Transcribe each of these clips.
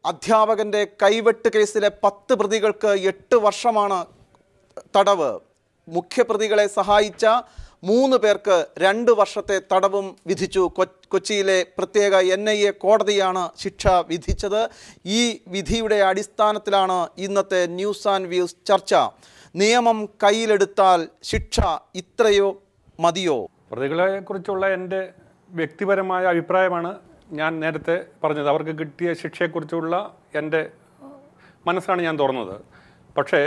അധ്യാപകന്റെ കൈവെട്ട് കേസിലെ 10 പ്രതികൾക്ക് 8 വർഷമാണ് തടവ്. മുഖ്യപ്രതികളെ സഹായിച്ച 3 പേർക്ക് 2 വർഷത്തെ തടവും വിധിച്ചു. കൊച്ചിയിലെ പ്രത്യേക NIA കോടതിയാണ് ശിക്ഷ വിധിച്ചത്. ഈ വിധിയുടെ അടിസ്ഥാനത്തിലാണ് ഇന്നത്തെ ന്യൂസ് ആൻഡ് വ്യൂസ് ചർച്ച. നിയമം കയ്യിലെടുത്താൽ ശിക്ഷ ഇത്രയോ മതിയോ? പ്രതികളെക്കുറിച്ചുള്ള എൻ്റെ വ്യക്തിപരമായ അഭിപ്രായമാണ് ഞാൻ നേരത്തെ പറഞ്ഞത്. അവർക്ക് കിട്ടിയ ശിക്ഷയെക്കുറിച്ചുള്ള എൻ്റെ മനസ്സാണ് ഞാൻ തുറന്നത്. പക്ഷേ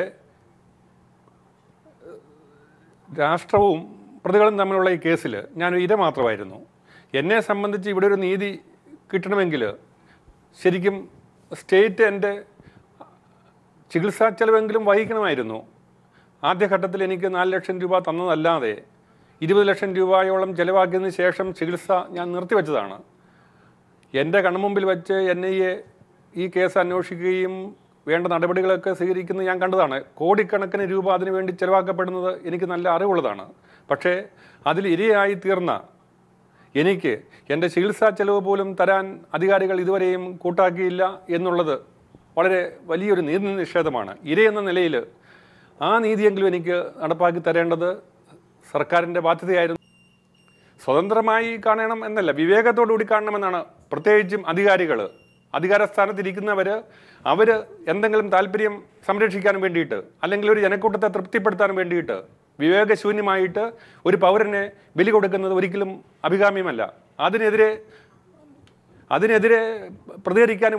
രാഷ്ട്രവും പ്രതികളും തമ്മിലുള്ള ഈ കേസിൽ ഞാനൊരു ഇര മാത്രമായിരുന്നു. എന്നെ സംബന്ധിച്ച് ഇവിടെ ഒരു നീതി കിട്ടണമെങ്കിൽ ശരിക്കും സ്റ്റേറ്റ് എൻ്റെ ചികിത്സാ ചെലവെങ്കിലും വഹിക്കണമായിരുന്നു. ആദ്യഘട്ടത്തിൽ എനിക്ക് 4 ലക്ഷം രൂപ തന്നതല്ലാതെ 20 ലക്ഷം രൂപയോളം ചിലവാക്കിയതിന് ശേഷം ചികിത്സ ഞാൻ നിർത്തിവെച്ചതാണ്. എൻ്റെ കൺമുമ്പിൽ വെച്ച് NIA ഈ കേസ് അന്വേഷിക്കുകയും വേണ്ട നടപടികളൊക്കെ സ്വീകരിക്കുന്നത് ഞാൻ കണ്ടതാണ്. കോടിക്കണക്കിന് രൂപ അതിനു വേണ്ടി ചിലവാക്കപ്പെടുന്നത് എനിക്ക് നല്ല അറിവുള്ളതാണ്. പക്ഷേ അതിൽ ഇരയായി തീർന്ന എനിക്ക് എൻ്റെ ചികിത്സാ ചെലവ് പോലും തരാൻ അധികാരികൾ ഇതുവരെയും കൂട്ടാക്കിയില്ല എന്നുള്ളത് വളരെ വലിയൊരു നീതി നിഷേധമാണ്. ഇരയെന്ന നിലയിൽ ആ നീതിയെങ്കിലും എനിക്ക് നടപ്പാക്കി തരേണ്ടത് സർക്കാരിൻ്റെ ബാധ്യതയായിരുന്നു. സ്വതന്ത്രമായി കാണണം എന്നല്ല, വിവേകത്തോടുകൂടി കാണണമെന്നാണ്. പ്രത്യേകിച്ചും അധികാരസ്ഥാനത്തിരിക്കുന്നവർ അവർ എന്തെങ്കിലും താല്പര്യം സംരക്ഷിക്കാൻ വേണ്ടിയിട്ട് അല്ലെങ്കിൽ ഒരു ജനക്കൂട്ടത്തെ തൃപ്തിപ്പെടുത്താൻ വേണ്ടിയിട്ട് വിവേകശൂന്യമായിട്ട് ഒരു പൗരനെ ബലി കൊടുക്കുന്നത് ഒരിക്കലും അഭികാമ്യമല്ല. അതിനെതിരെ പ്രതികരിക്കാൻ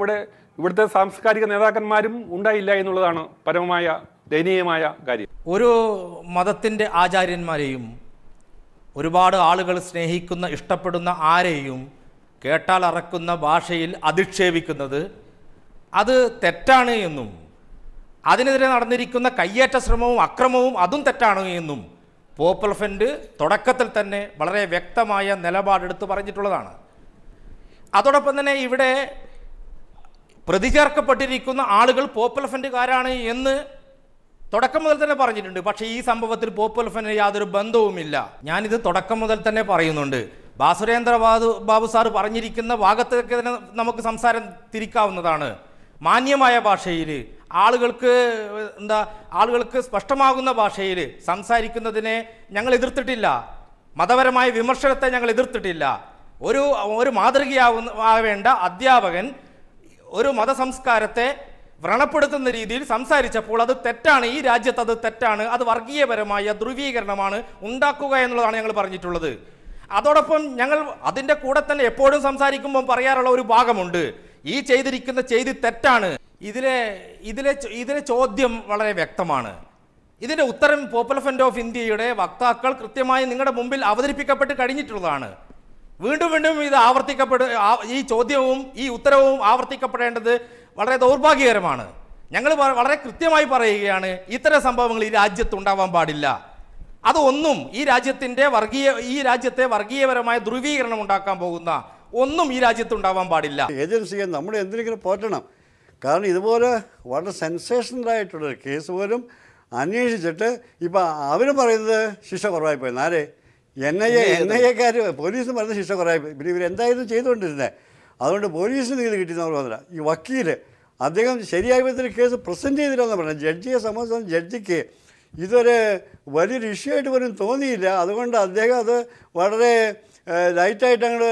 ഇവിടുത്തെ സാംസ്കാരിക നേതാക്കന്മാരും ഉണ്ടായില്ല എന്നുള്ളതാണ് പരമമായ ദയനീയമായ കാര്യം. ഒരു മതത്തിൻ്റെ ആചാര്യന്മാരെയും ഒരുപാട് ആളുകൾ സ്നേഹിക്കുന്ന ഇഷ്ടപ്പെടുന്ന ആരെയും കേട്ടാൽ അറക്കുന്ന ഭാഷയിൽ അധിക്ഷേപിക്കുന്നത് അത് തെറ്റാണ് എന്നും അതിനെതിരെ നടന്നിരിക്കുന്ന കയ്യേറ്റ ശ്രമവും അക്രമവും അതും തെറ്റാണ് എന്നും പോപ്പുലർ ഫ്രണ്ട് തുടക്കത്തിൽ തന്നെ വളരെ വ്യക്തമായ നിലപാടെടുത്ത് പറഞ്ഞിട്ടുള്ളതാണ്. അതോടൊപ്പം തന്നെ ഇവിടെ പ്രതി ചേർക്കപ്പെട്ടിരിക്കുന്ന ആളുകൾ പോപ്പുലർ ഫ്രണ്ടുകാരാണ് എന്ന് തുടക്കം മുതൽ തന്നെ പറഞ്ഞിട്ടുണ്ട്. പക്ഷേ ഈ സംഭവത്തിൽ പോപ്പുലർ ഫ്രണ്ടിന് യാതൊരു ബന്ധവുമില്ല. ഞാനിത് തുടക്കം മുതൽ തന്നെ പറയുന്നുണ്ട്. ബാസുരേന്ദ്ര ബാബു സാർ പറഞ്ഞിരിക്കുന്ന ഭാഗത്തേക്ക് തന്നെ നമുക്ക് സംസാരം തിരിക്കാവുന്നതാണ്. മാന്യമായ ഭാഷയിൽ ആളുകൾക്ക് സ്പഷ്ടമാകുന്ന ഭാഷയിൽ സംസാരിക്കുന്നതിനെ ഞങ്ങൾ എതിർത്തിട്ടില്ല. മതപരമായ വിമർശനത്തെ ഞങ്ങൾ എതിർത്തിട്ടില്ല. ഒരു മാതൃകയാവേണ്ട അധ്യാപകൻ ഒരു മതസംസ്കാരത്തെ വ്രണപ്പെടുത്തുന്ന രീതിയിൽ സംസാരിച്ചപ്പോൾ അത് തെറ്റാണ്. ഈ രാജ്യത്ത് അത് തെറ്റാണ്. അത് വർഗീയപരമായ ധ്രുവീകരണമാണ് ഉണ്ടാക്കുക എന്നുള്ളതാണ് ഞങ്ങൾ പറഞ്ഞിട്ടുള്ളത്. അതോടൊപ്പം ഞങ്ങൾ അതിൻ്റെ കൂടെ തന്നെ എപ്പോഴും സംസാരിക്കുമ്പോൾ പറയാറുള്ള ഒരു ഭാഗമുണ്ട്, ഈ ചെയ്തിരിക്കുന്ന ചെയ്തി തെറ്റാണ്. ഇതിലെ ചോദ്യം വളരെ വ്യക്തമാണ്. ഇതിൻ്റെ ഉത്തരം പോപ്പുലർ ഫ്രണ്ട് ഓഫ് ഇന്ത്യയുടെ വക്താക്കൾ കൃത്യമായി നിങ്ങളുടെ മുമ്പിൽ അവതരിപ്പിക്കപ്പെട്ട് കഴിഞ്ഞിട്ടുള്ളതാണ്. വീണ്ടും വീണ്ടും ഇത് ഈ ചോദ്യവും ഈ ഉത്തരവും ആവർത്തിക്കപ്പെടേണ്ടത് വളരെ ദൗർഭാഗ്യകരമാണ്. ഞങ്ങൾ വളരെ കൃത്യമായി പറയുകയാണ്, ഇത്തരം സംഭവങ്ങൾ ഈ രാജ്യത്ത് ഉണ്ടാവാൻ പാടില്ല. അതൊന്നും ഈ രാജ്യത്തെ വർഗീയപരമായ ധ്രുവീകരണം ഉണ്ടാക്കാൻ പോകുന്ന ഒന്നും ഈ രാജ്യത്ത് ഉണ്ടാവാൻ പാടില്ല. ഏജൻസിയെ നമ്മൾ എന്തിനെങ്കിലും പോറ്റണം. കാരണം ഇതുപോലെ വളരെ സെൻസേഷണലായിട്ടുള്ളൊരു കേസ് പോലും അന്വേഷിച്ചിട്ട് ഇപ്പം അവർ പറയുന്നത് ശിക്ഷ കുറവായിപ്പോയി. ആരെ NIA പോലീസ് പറയുന്നത് ശിക്ഷ കുറവായിപ്പോയി. പിന്നെ ഇവരെന്തായിരുന്നു ചെയ്തുകൊണ്ടിരുന്നത്? അതുകൊണ്ട് പോലീസിന് ഇത് കിട്ടിയെന്ന് അവർ പറഞ്ഞില്ല. ഈ വക്കീൽ അദ്ദേഹം ശരിയായ വിധത്തിൽ കേസ് പ്രസൻറ്റ് ചെയ്തില്ലെന്ന് പറഞ്ഞു. ജഡ്ജിയെ സംബന്ധിച്ച ജഡ്ജിക്ക് ഇതൊരു വലിയൊരു ഇഷ്യൂ ആയിട്ട് പോലും തോന്നിയില്ല. അതുകൊണ്ട് അദ്ദേഹം അത് വളരെ ലൈറ്റായിട്ട് ഞങ്ങൾ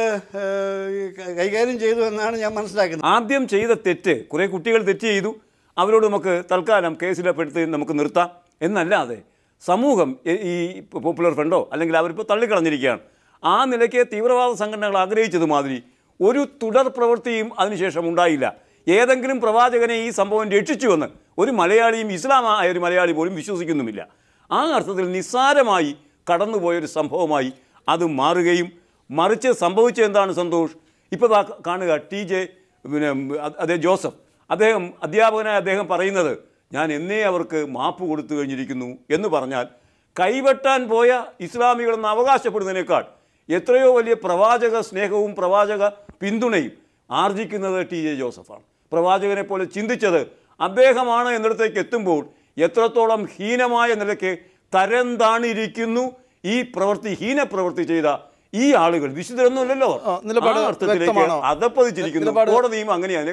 കൈകാര്യം ചെയ്തു എന്നാണ് ഞാൻ മനസ്സിലാക്കുന്നത്. ആദ്യം ചെയ്ത തെറ്റ്, കുറേ കുട്ടികൾ തെറ്റ് ചെയ്തു, അവരോട് നമുക്ക് തൽക്കാലം കേസിലെപ്പെടുത്തി നമുക്ക് നിർത്താം എന്നല്ലാതെ സമൂഹം ഈ പോപ്പുലർ ഫ്രണ്ടോ അല്ലെങ്കിൽ അവരിപ്പോൾ തള്ളിക്കളഞ്ഞിരിക്കുകയാണ്. ആ നിലയ്ക്ക് തീവ്രവാദ സംഘടനകൾ ആഗ്രഹിച്ചത് മാതിരി ഒരു തുടർ പ്രവൃത്തിയും അതിനുശേഷം ഉണ്ടായില്ല. ഏതെങ്കിലും പ്രവാചകനെ ഈ സംഭവം രക്ഷിച്ചുവെന്ന് ഒരു മലയാളിയും ഇസ്ലാമായ ഒരു മലയാളി പോലും വിശ്വസിക്കുന്നുമില്ല. ആ അർത്ഥത്തിൽ നിസ്സാരമായി കടന്നുപോയൊരു സംഭവമായി അത് മാറുകയും മറിച്ച് സംഭവിച്ചത് എന്താണ് സന്തോഷ്? ഇപ്പോൾ കാണുക TJ ജോസഫ്, അധ്യാപകനായ അദ്ദേഹം പറയുന്നത്, ഞാൻ എന്നേ അവർക്ക് മാപ്പ് കൊടുത്തു കഴിഞ്ഞിരിക്കുന്നു എന്ന് പറഞ്ഞാൽ കൈവെട്ടാൻ പോയ ഇസ്ലാമികളെന്ന് അവകാശപ്പെടുന്നതിനേക്കാൾ എത്രയോ വലിയ പ്രവാചക സ്നേഹവും പ്രവാചക പിന്തുണയും ആർജിക്കുന്നത് TJ ജോസഫാണ്. പ്രവാചകനെ പോലെ ചിന്തിച്ചത് അദ്ദേഹമാണ് എന്നിടത്തേക്ക് എത്തുമ്പോൾ എത്രത്തോളം ഹീനമായ നിലയ്ക്ക് തരം താണിരിക്കുന്നു ഈ ഹീനപ്രവൃത്തി ചെയ്ത ഈ ആളുകൾ. വിശുദ്ധരൊന്നുമല്ലല്ലോ, നിലപാട് അർത്ഥത്തിലേക്ക് അതപ്പതിച്ചിരിക്കുന്നു. കോടതിയും അങ്ങനെയാണ്.